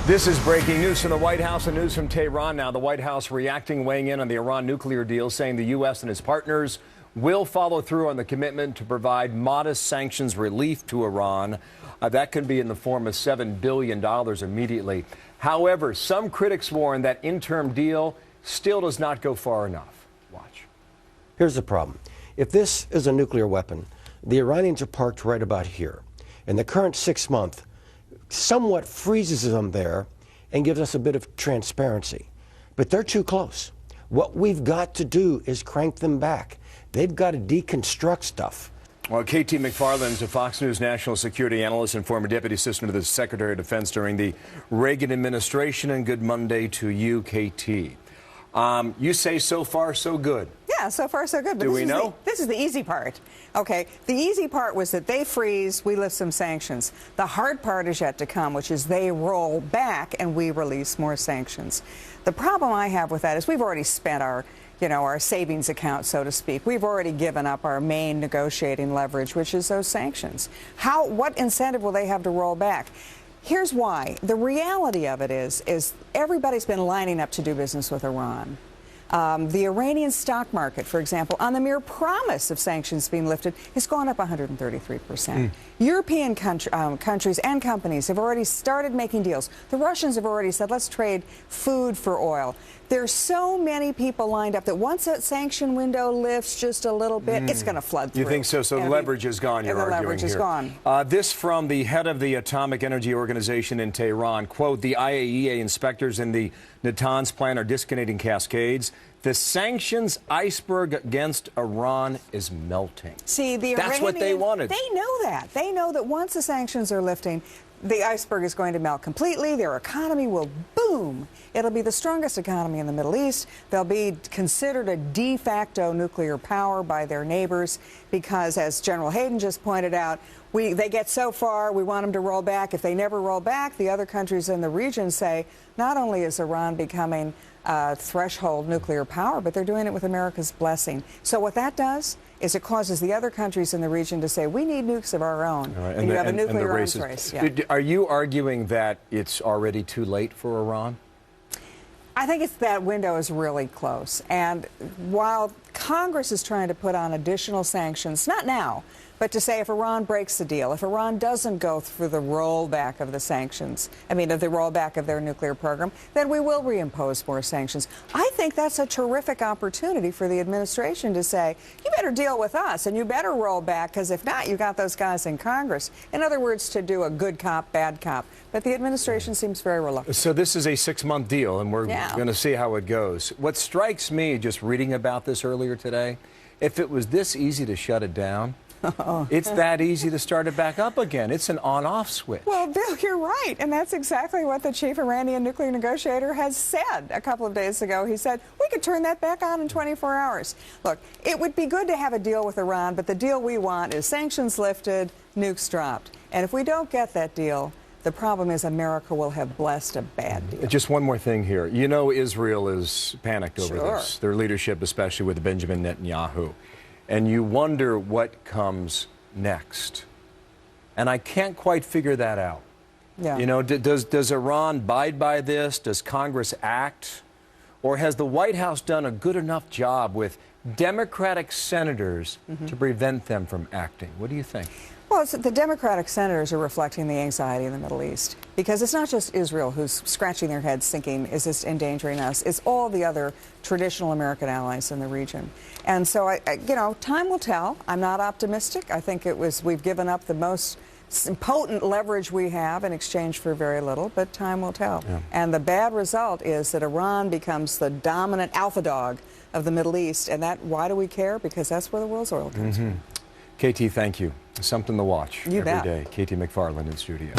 This is breaking news from the White House and news from Tehran now. The White House weighing in on the Iran nuclear deal, saying the U.S. and its partners will follow through on the commitment to provide modest sanctions relief to Iran. That could be in the form of $7 billion immediately. However, some critics warn that interim deal still does not go far enough. Watch. Here's the problem. If this is a nuclear weapon, the Iranians are parked right about here. And the current 6-month somewhat freezes them there and gives us a bit of transparency. But they're too close. What we've got to do is crank them back. They've got to deconstruct stuff. Well, KT McFarland is a Fox News national security analyst and former deputy assistant to the Secretary of Defense during the Reagan administration. And good Monday to you, KT. You say so far, so good. Yeah, so far, so good. But Do we know? This is the easy part. Okay, the easy part was that they freeze, we lift some sanctions. The hard part is yet to come, which is they roll back and we release more sanctions. The problem I have with that is we've already spent our savings account, so to speak. We've already given up our main negotiating leverage, which is those sanctions. What incentive will they have to roll back? Here's why. The reality of it is everybody's been lining up to do business with Iran. The Iranian stock market, for example, on the mere promise of sanctions being lifted, has gone up 133%. European countries and companies have already started making deals. The Russians have already said, let's trade food for oil. There's so many people lined up that once that sanction window lifts just a little bit, it's going to flood through. You think so? So the leverage is gone, you're arguing here. The leverage is gone. This from the head of the Atomic Energy Organization in Tehran. Quote, the IAEA inspectors in the Natanz plant are disconnecting cascades. The sanctions iceberg against Iran is melting. See, that's what they wanted. They know that. They know that once the sanctions are lifting, the iceberg is going to melt completely. Their economy will boom. It'll be the strongest economy in the Middle East. They'll be considered a de facto nuclear power by their neighbors because, as General Hayden just pointed out, they get so far, we want them to roll back. If they never roll back, the other countries in the region say, not only is Iran becoming a threshold nuclear power, but they're doing it with America's blessing. So what that does is it causes the other countries in the region to say, we need nukes of our own. Right. And you have a nuclear arms race. Yeah. Are you arguing that it's already too late for Iran? I think that window is really close. And while Congress is trying to put on additional sanctions, not now, but to say if Iran breaks the deal, if Iran doesn't go through the rollback of the sanctions, of the rollback of their nuclear program, then we will reimpose more sanctions. I think that's a terrific opportunity for the administration to say, you better deal with us and you better roll back, because if not, you got those guys in Congress. In other words, to do a good cop, bad cop. But the administration seems very reluctant. So this is a 6-month deal, and we're going to see how it goes. What strikes me, just reading about this earlier today, if it was this easy to shut it down, it's that easy to start it back up again. It's an on-off switch. Well, Bill, you're right. And that's exactly what the chief Iranian nuclear negotiator has said a couple of days ago. He said, we could turn that back on in 24 hours. Look, it would be good to have a deal with Iran, but the deal we want is sanctions lifted, nukes dropped. And if we don't get that deal, the problem is America will have blessed a bad deal. Just one more thing here. You know Israel is panicked over this, their leadership, especially with Benjamin Netanyahu. And you wonder what comes next. And I can't quite figure that out. Yeah. You know, does Iran abide by this? Does Congress act? Or has the White House done a good enough job with Democratic senators to prevent them from acting? What do you think? Well, the Democratic senators are reflecting the anxiety in the Middle East, because it's not just Israel who's scratching their heads thinking, is this endangering us? It's all the other traditional American allies in the region. And so, time will tell. I'm not optimistic. I think we've given up the most potent leverage we have in exchange for very little, but time will tell. Yeah. And the bad result is that Iran becomes the dominant alpha dog of the Middle East. And why do we care? Because that's where the world's oil comes from. KT, thank you. Something to watch every bet. day. KT McFarland in studio.